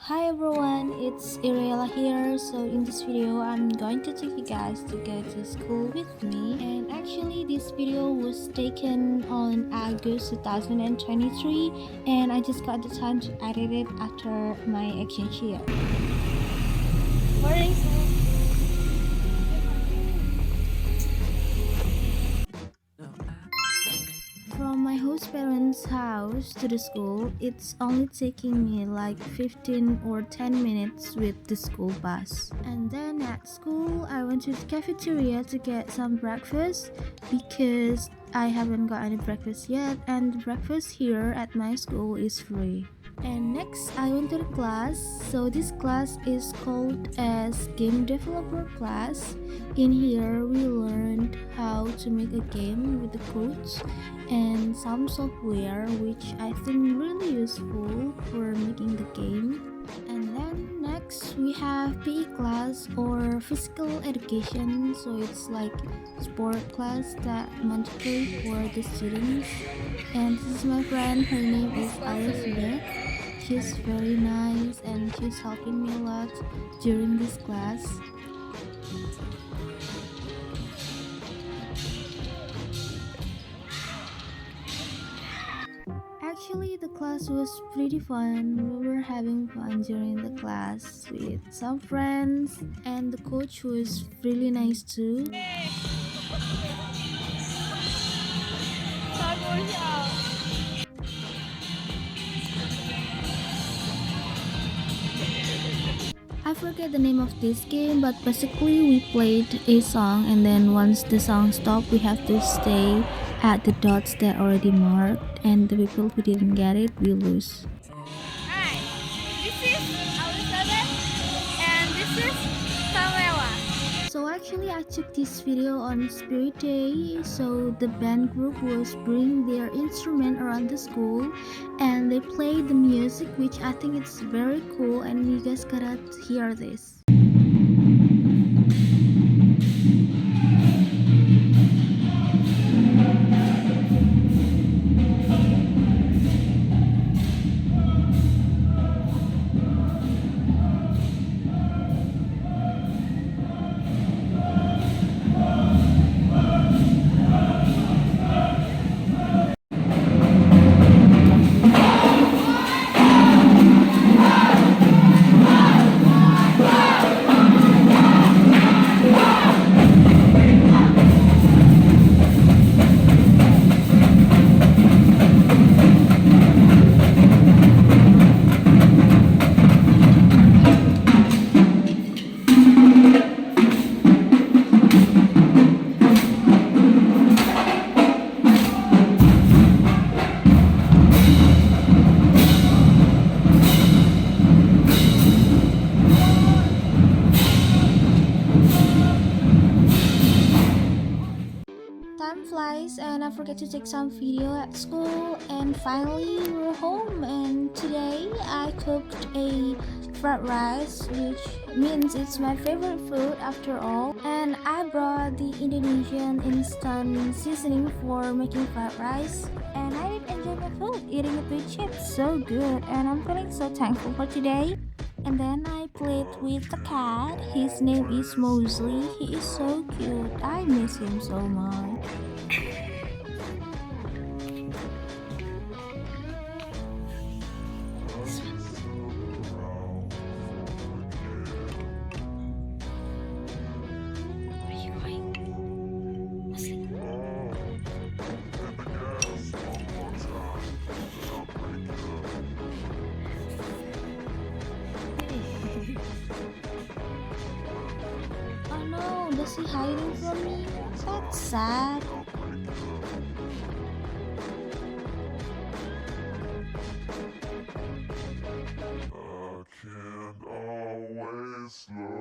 Hi everyone, it's Iriela here. So in this video, I'm going to take you guys to go to school with me. And actually, this video was taken on August 2023, and I just got the time to edit it after my exchange year. Morning, sir. From my host parents' house to the school, it's only taking me like 15 or 10 minutes with the school bus. And then at school, I went to the cafeteria to get some breakfast because I haven't got any breakfast yet, and the breakfast here at my school is free. And next, I went to the class. So this class is called as Game Developer class. In here, we learned how to make a game with the codes and some software, which I think really useful for making the game. And then next, we have PE class or physical education. So it's like sport class that mandatory for the students. And this is my friend. Her name is Alice. She's very nice and she's helping me a lot during this class. Actually, the class was pretty fun. We were having fun during the class with some friends, and the coach was really nice too. I forget the name of this game, but basically we played a song, and then once the song stopped, we have to stay at the dots that already marked, and the people who didn't get it will lose. Hi, this is Elizabeth and this is Pamela. So actually I took this video on Spirit Day. So the band group was bring their instrument around the school and they play the music, which I think it's very cool, and you guys gotta hear this. Time flies and I forget to take some video at school, and finally we're home, and today I cooked a fried rice, which means it's my favorite food after all, and I brought the Indonesian instant seasoning for making fried rice, and I did enjoy my food, eating it with chips, so good, and I'm feeling so thankful for today. And then I played with the cat. His name is Mosley. He is so cute. I miss him so much. Where are you going? Mosley. Oh no, does he hiding from me? That's sad. I can't always love